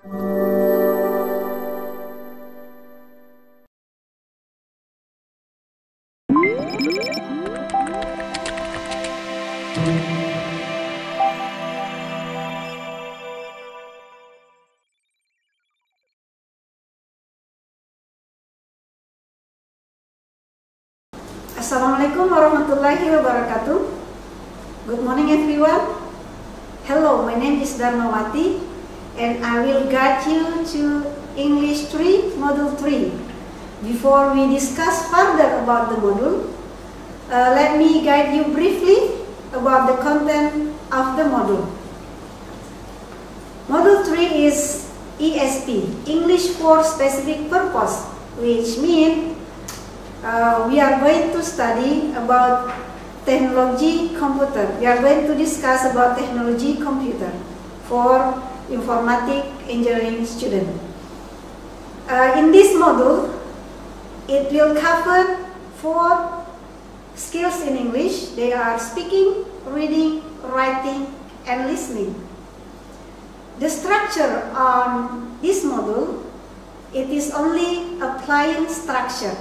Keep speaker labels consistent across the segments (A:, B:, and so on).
A: Assalamualaikum warahmatullahi wabarakatuh. Good morning everyone. Hello, my name is Darmawati and I will guide you to English 3 Module 3. Before we discuss further about the module, let me guide you briefly about the content of the module. Module 3 is ESP, English for Specific Purpose, which means we are going to study about technology computer. We are going to discuss about technology computer for informatic engineering student. In this module, it will cover 4 skills in English. They are speaking, reading, writing, and listening. The structure on this module, it is only applying structure,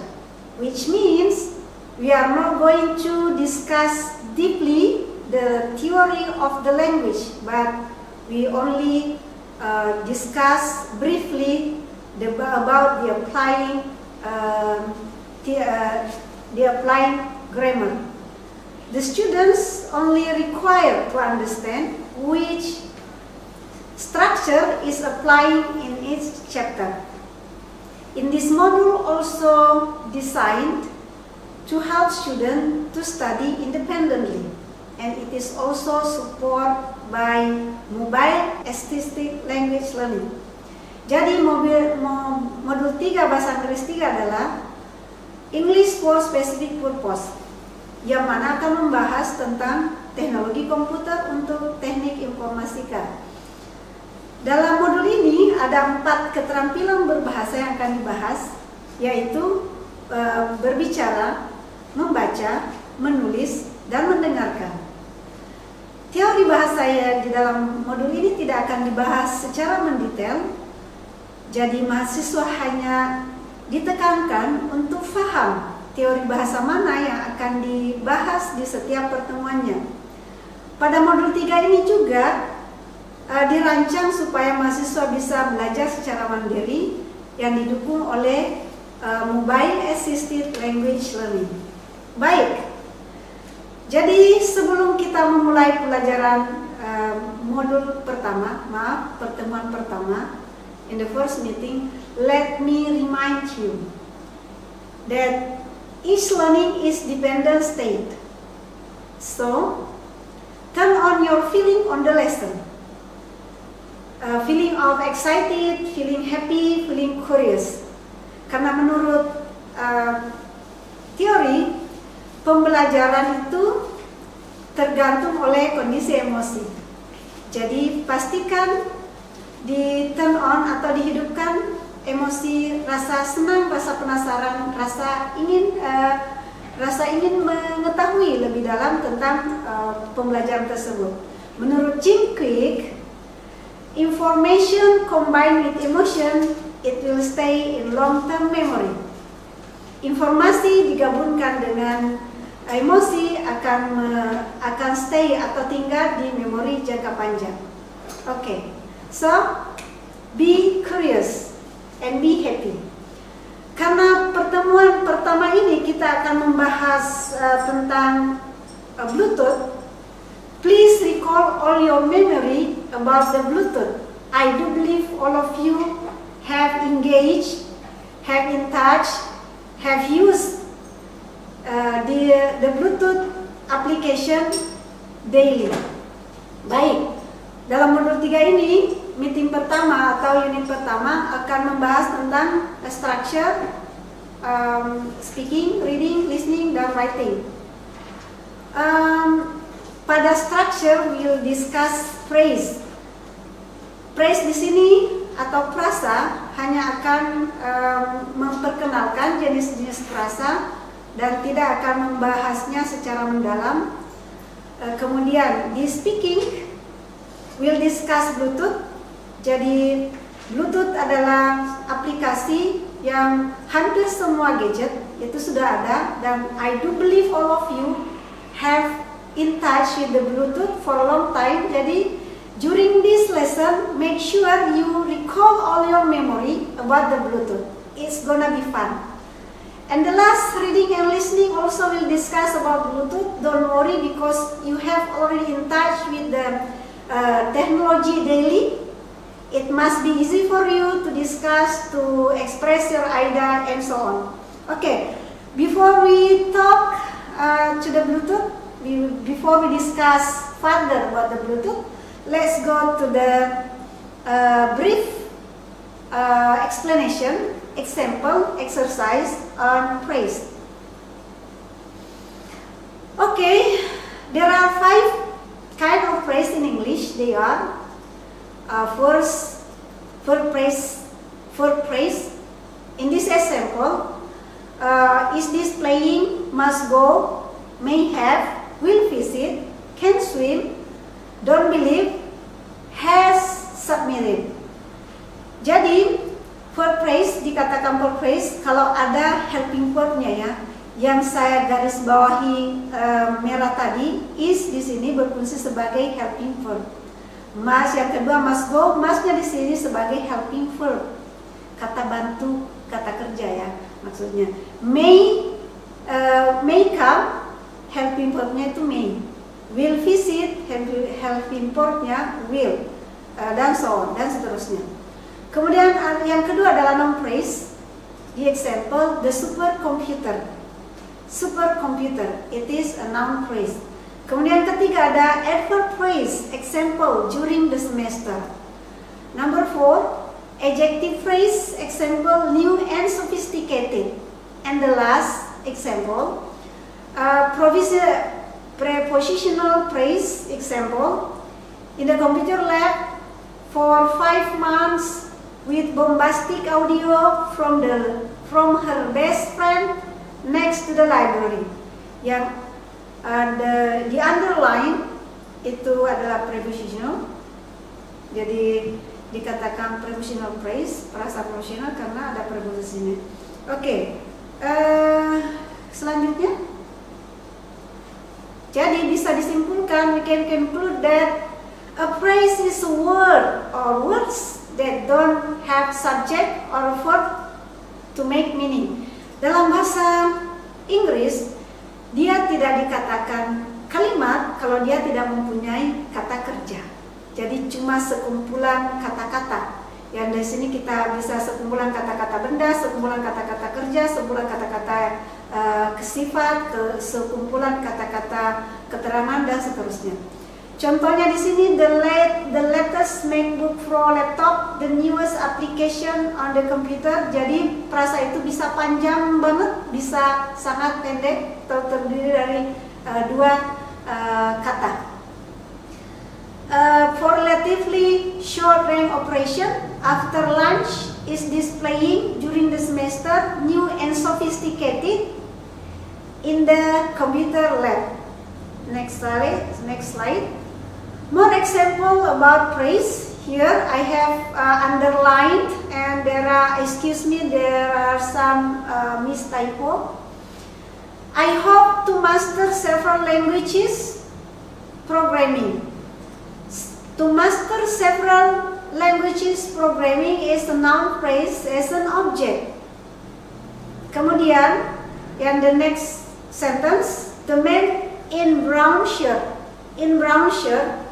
A: which means we are not going to discuss deeply the theory of the language, but we only discuss briefly about the applying grammar. The students only require to understand which structure is applying in each chapter. In this module also designed to help students to study independently, and it is also supported by mobile assisted language learning. Jadi modul 3 bahasa Inggris 3 adalah English for Specific Purpose, yang mana akan membahas tentang teknologi komputer untuk teknik informatika. Dalam modul ini ada 4 keterampilan berbahasa yang akan dibahas, yaitu berbicara, membaca, menulis, dan mendengarkan. Teori bahasa di dalam modul ini tidak akan dibahas secara mendetail, jadi mahasiswa hanya ditekankan untuk paham teori bahasa mana yang akan dibahas di setiap pertemuannya. Pada modul 3 ini juga dirancang supaya mahasiswa bisa belajar secara mandiri yang didukung oleh mobile assisted language learning. Baik, jadi sebelum kita memulai pelajaran modul pertama, pertemuan pertama, in the first meeting, let me remind you that each learning is dependent state. So, turn on your feeling on the lesson. Feeling of excited, feeling happy, feeling curious. Karena menurut teori, pembelajaran itu tergantung oleh kondisi emosi. Jadi pastikan di turn on atau dihidupkan emosi, rasa senang, rasa penasaran, rasa ingin mengetahui lebih dalam tentang pembelajaran tersebut. Menurut Jim Quick, information combined with emotion, it will stay in long-term memory. Informasi digabungkan dengan emosi akan stay atau tinggal di memori jangka panjang. Okay, so be curious and be happy. Karena pertemuan pertama ini kita akan membahas tentang Bluetooth. Please recall all your memory about the Bluetooth. I do believe all of you have engaged, have in touch, have used the Bluetooth application daily. Baik, dalam modul 3 ini, meeting pertama atau unit pertama akan membahas tentang structure, speaking, reading, listening, dan writing. Pada structure, we will discuss phrase. Phrase di sini atau frasa hanya akan memperkenalkan jenis-jenis frasa dan tidak akan membahasnya secara mendalam. Kemudian di speaking, we'll discuss Bluetooth. Jadi Bluetooth adalah aplikasi yang hampir semua gadget itu sudah ada, dan I do believe all of you have in touch with the Bluetooth for a long time. Jadi during this lesson, make sure you recall all your memory about the Bluetooth. It's gonna be fun. And the last reading and listening also will discuss about Bluetooth. Don't worry, because you have already in touch with the technology daily. It must be easy for you to discuss, to express your idea, and so on. Okay, before we talk to the Bluetooth, before we discuss further about the Bluetooth, let's go to the brief explanation, example, exercise on praise. Okay, there are 5 kinds of praise in English. They are first, for praise. In this example, is displaying, must go, may have, will visit, can swim, don't believe, has submitted. Jadi for praise dikatakan for praise kalau ada helping verb-nya ya. Yang saya garis bawahi merah tadi, is di sini berfungsi sebagai helping verb. Must yang kedua must go, must-nya di sini sebagai helping verb. Kata bantu, kata kerja ya maksudnya. May come, helping verb-nya itu may. Will visit, helping verb-nya will, dan so on, dan seterusnya. Kemudian yang kedua adalah noun praise. Di example, the supercomputer. Supercomputer, it is a noun praise. Kemudian ketiga ada adverb praise, example, during the semester. Number 4, adjective phrase, example, new and sophisticated. And the last example, prepositional phrase, example, in the computer lab for 5 months with bombastic audio from her best friend next to the library. Yang di underline itu adalah prepositional. Jadi dikatakan prepositional phrase, frasa prepositional karena ada preposisinya. Oke, selanjutnya. Jadi bisa disimpulkan, we can conclude that a phrase is a word or words that don't have subject or verb to make meaning. Dalam bahasa Inggris, dia tidak dikatakan kalimat kalau dia tidak mempunyai kata kerja. Jadi cuma sekumpulan kata-kata. Yang dari sini kita bisa sekumpulan kata-kata benda, sekumpulan kata-kata kerja, sekumpulan kata-kata sifat, sekumpulan kata-kata keterangan, dan seterusnya. Contohnya di sini the latest MacBook Pro laptop, the newest application on the computer. Jadi frasa itu bisa panjang banget, bisa sangat pendek, terdiri dari 2 kata. For relatively short range operation, after lunch is displaying during the semester, new and sophisticated in the computer lab. Next slide. More example about praise. Here I have underlined, and there are some mistypo. I hope to master several languages. Programming. To master several languages, programming is a noun phrase as an object. Kemudian, yang the next sentence, the man in brown shirt. In brown shirt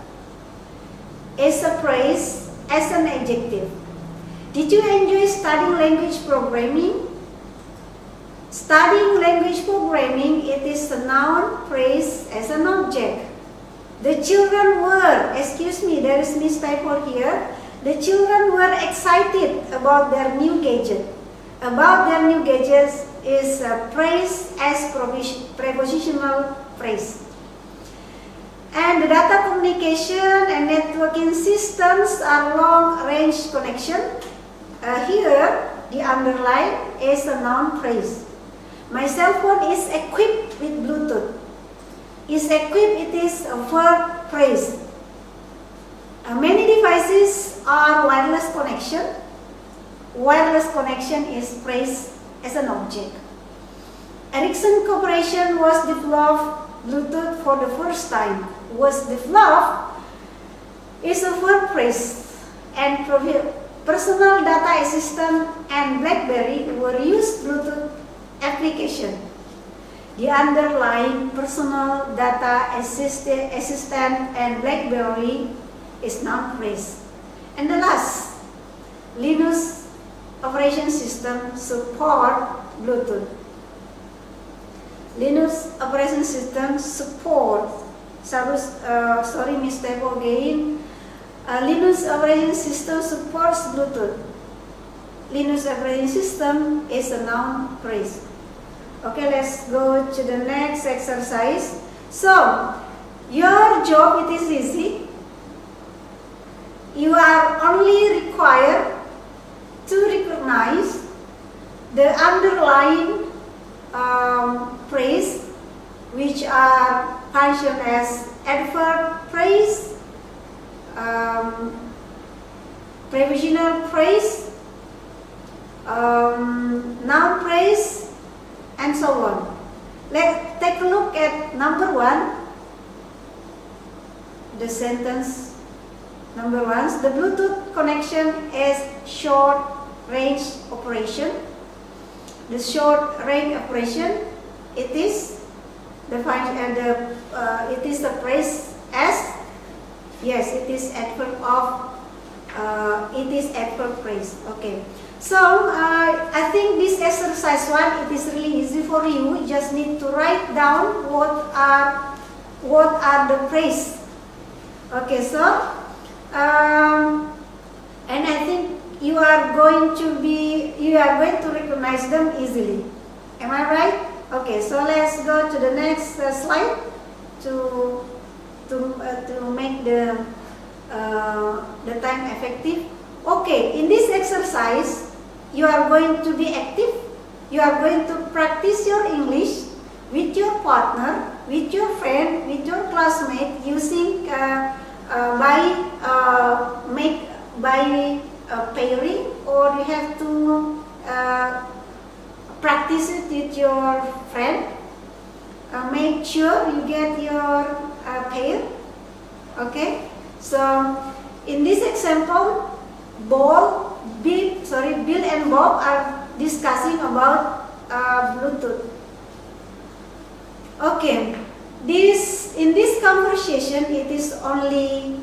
A: is a phrase as an adjective. Did you enjoy studying language programming? Studying language programming, it is a noun phrase as an object. The children were, there is mistypo here. The children were excited about their new gadget. About their new gadgets is a phrase as prepositional phrase. And the data communication and networking systems are long-range connection. Here, the underline is a noun phrase. My cell phone is equipped with Bluetooth. Is equipped, it is a verb phrase. Many devices are wireless connection. wireless connection is praised as an object. Ericsson Corporation was developed Bluetooth for the first time. Was developed is a word praise, and personal data assistant and BlackBerry were used Bluetooth application. The underlying personal data assistant and BlackBerry is now praised. And the last, Linux operation system support Bluetooth. Linux operation system support, sorry mistake again, Linux operating system supports Bluetooth. Linux operating system is a noun phrase. Okay, let's go to the next exercise. So, your job, it is easy. You are only required to recognize the underlying phrase, which are functioned as adverb phrase, prepositional phrase, noun phrase, and so on. Let's take a look at number 1. The sentence number 1. The Bluetooth connection is short range operation. The short range operation, it is the it is the phrase as, yes, it is adverb of it is adverb phrase. Okay. So I think this exercise 1, it is really easy for you. You just need to write down what are the phrase. Okay. So and I think you are going to recognize them easily. Am I right? Okay, so let's go to the next slide to make the time effective. Okay, in this exercise, you are going to be active. You are going to practice your English with your partner, with your friend, with your classmate, using by pairing, or you have to practice it with your friend. Make sure you get your pair. Okay. So in this example, Bill and Bob are discussing about Bluetooth. Okay. In this conversation, it is only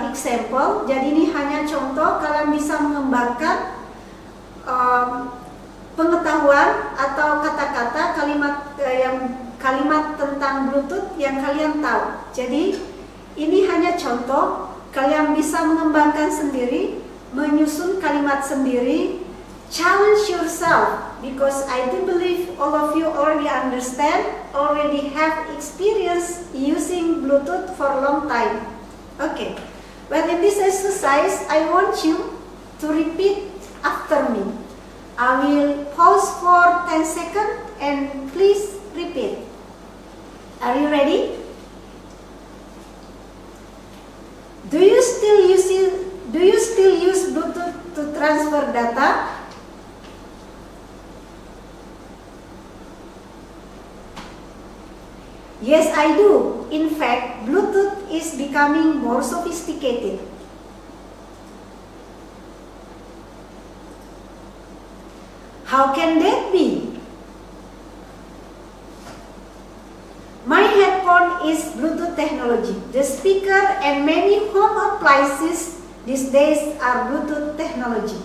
A: example. Jadi ini hanya contoh. Kalian bisa mengembangkan pengetahuan atau kata-kata kalimat tentang Bluetooth yang kalian tahu. Jadi ini hanya contoh. Kalian bisa mengembangkan sendiri, menyusun kalimat sendiri. Challenge yourself, because I do believe all of you already understand, already have experience using Bluetooth for a long time. Okay, but in this exercise, I want you to repeat after me. I will pause for 10 seconds and please repeat. Are you ready? Do you still use Bluetooth to transfer data? Yes, I do. In fact, Bluetooth is becoming more sophisticated. How can that be? My headphone is Bluetooth technology. The speaker and many home appliances these days are Bluetooth technology.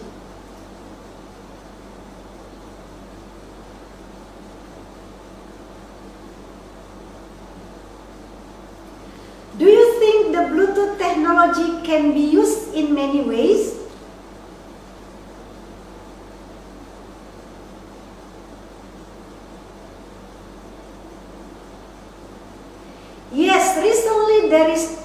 A: Do you think the Bluetooth technology can be used in many ways? Yes, recently there is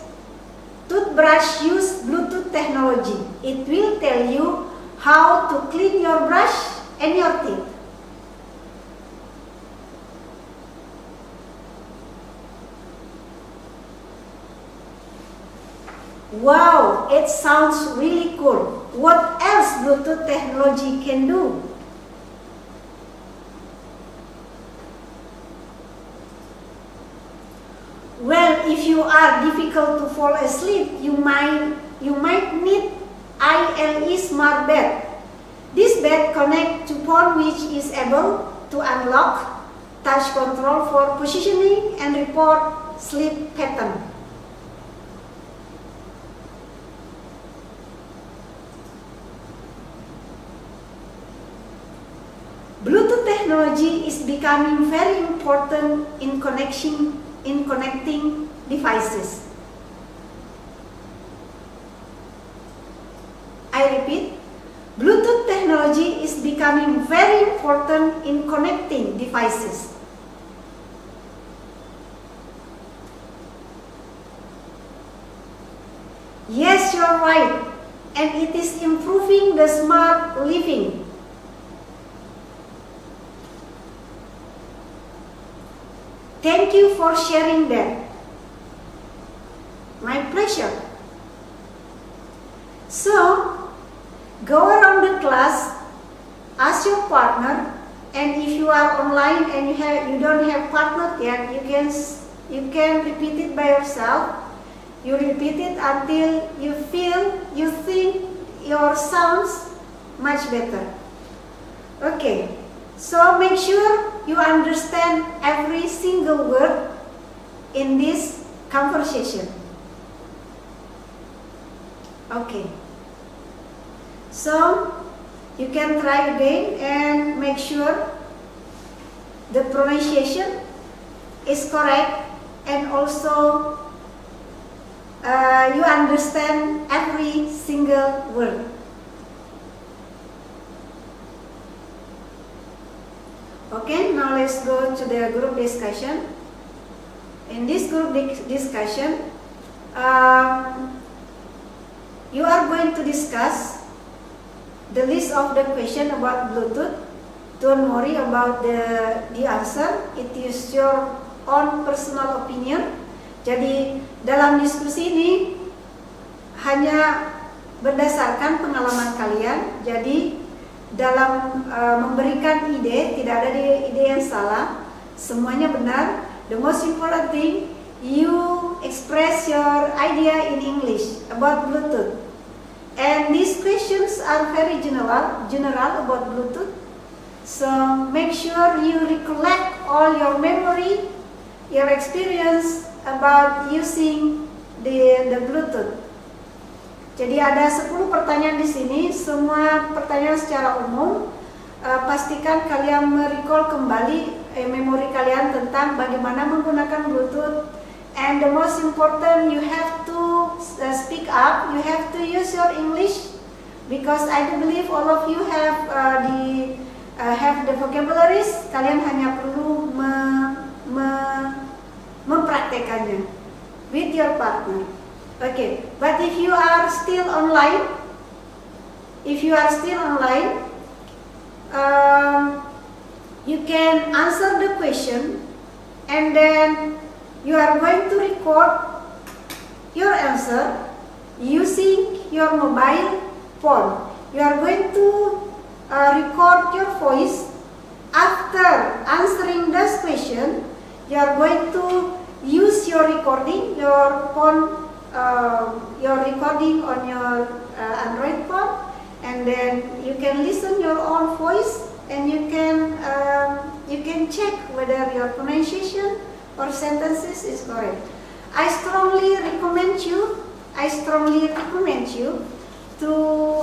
A: toothbrush use Bluetooth technology. It will tell you how to clean your brush and your teeth. Wow, it sounds really cool. What else Bluetooth technology can do? Well, if you are difficult to fall asleep, you might need ILE smart bed. This bed connects to phone which is able to unlock touch control for positioning and report sleep pattern. Bluetooth technology is becoming very important in connecting devices. I repeat, Bluetooth technology is becoming very important in connecting devices. Yes, you're right, and it is improving the smart living. Thank you for sharing that. My pleasure. So, go around the class, ask your partner, and if you are online and you don't have partner yet, you can repeat it by yourself. You repeat it until you think your sounds much better. Okay, so make sure you understand every single word in this conversation. Okay, so you can try again and make sure the pronunciation is correct, and also you understand every single word. Okay, now let's go to the group discussion. In this group discussion, you are going to discuss the list of the question about Bluetooth. Don't worry about the answer. It is your own personal opinion. Jadi dalam diskusi ini hanya berdasarkan pengalaman kalian. Jadi dalam memberikan ide, tidak ada ide yang salah, semuanya benar. The most important thing, you express your idea in English about Bluetooth. And these questions are very general about Bluetooth. So make sure you recollect all your memory, your experience about using the Bluetooth. Jadi ada 10 pertanyaan di sini, semua pertanyaan secara umum. Pastikan kalian merecall kembali memori kalian tentang bagaimana menggunakan Bluetooth. And the most important, you have to speak up. You have to use your English, because I do believe all of you have the vocabularies. Kalian hanya perlu mempraktekannya with your partner. Okay, but if you are still online, you can answer the question, and then you are going to record your answer using your mobile phone. You are going to record your voice. After answering this question, you are going to use your recording, your phone, your recording on your Android phone, and then you can listen your own voice, and you can check whether your pronunciation or sentences is correct. I strongly recommend you to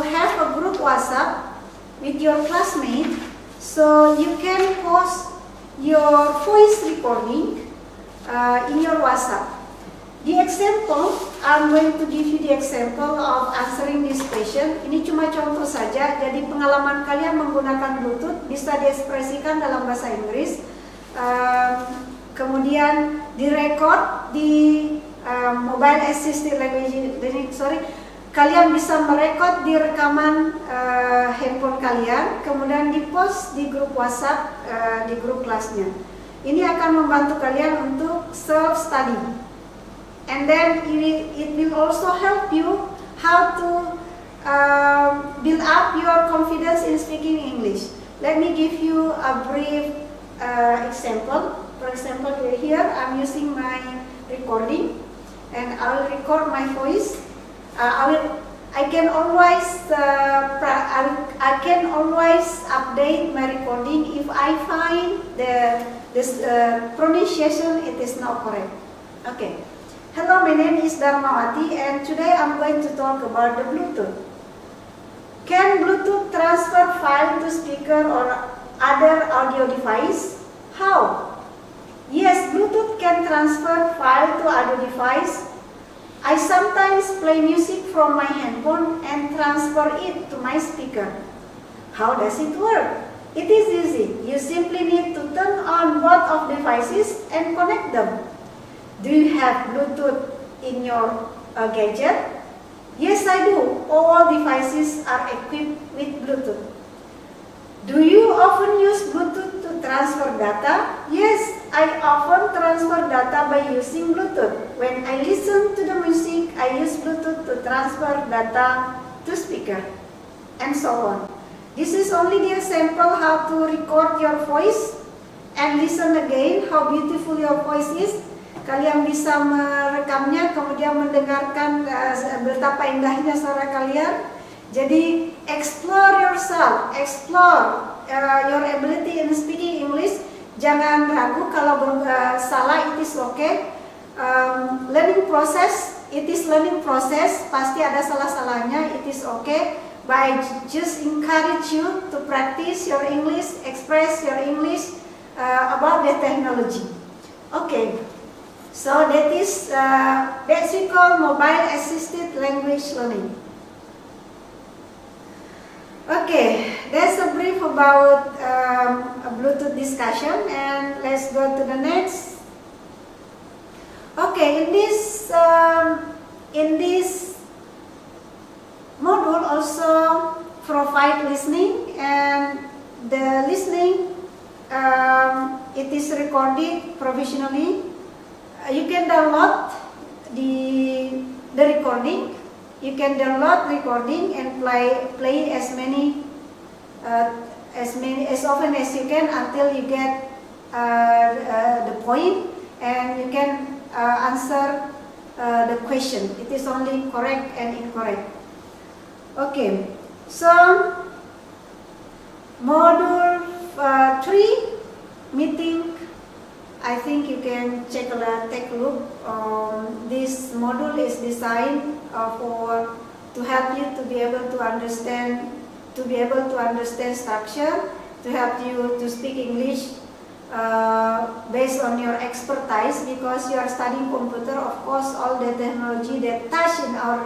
A: have a group WhatsApp with your classmate, so you can post your voice recording in your WhatsApp. The example, I'm going to give you the example of answering this question. Ini cuma contoh saja, jadi pengalaman kalian menggunakan Bluetooth bisa diekspresikan dalam bahasa Inggris. Kemudian direkod di mobile assisted language, kalian bisa merekod di rekaman handphone kalian, kemudian dipost di grup WhatsApp di grup kelasnya. Ini akan membantu kalian untuk self study. And then it will also help you how to build up your confidence in speaking English. Let me give you a brief example. For example, here I'm using my recording, and I'll record my voice. I can always update my recording if I find this pronunciation it is not correct. Okay. Hello, my name is Darmawati, and today I'm going to talk about the Bluetooth. Can Bluetooth transfer file to speaker or other audio device? How? Yes, Bluetooth can transfer file to audio device. I sometimes play music from my handphone and transfer it to my speaker. How does it work? It is easy. You simply need to turn on both of devices and connect them. Do you have Bluetooth in your gadget? Yes, I do. All devices are equipped with Bluetooth. Do you often use Bluetooth to transfer data? Yes, I often transfer data by using Bluetooth. When I listen to the music, I use Bluetooth to transfer data to speaker, and so on. This is only the example how to record your voice and listen again how beautiful your voice is. Kalian bisa merekamnya, kemudian mendengarkan betapa indahnya suara kalian. Jadi explore yourself, explore your ability in speaking English. Jangan ragu kalau salah, it is okay. Learning process, it is learning process. Pasti ada salah-salahnya, it is okay. But I just encourage you to practice your English, express your English about the technology. Okay. So that is that's we call mobile assisted language learning. Okay, that's a brief about a Bluetooth discussion, and let's go to the next. Okay, in this module also provide listening, and the listening it is recorded professionally. You can download the recording. You can download recording and play as often as you can until you get the point, and you can answer the question. It is only correct and incorrect. Okay, so module 3 meeting. I think you can take a look. This module is designed to help you to be able to understand structure, to help you to speak English based on your expertise, because you are studying computer. Of course, all the technology that touch in our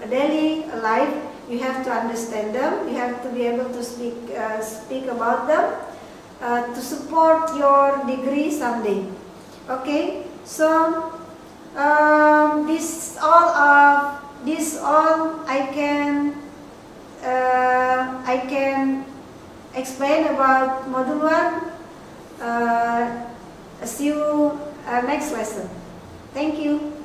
A: daily life, you have to understand them. You have to be able to speak about them. To support your degree someday. Okay, so this all I can explain about module 1. See you next lesson. Thank you.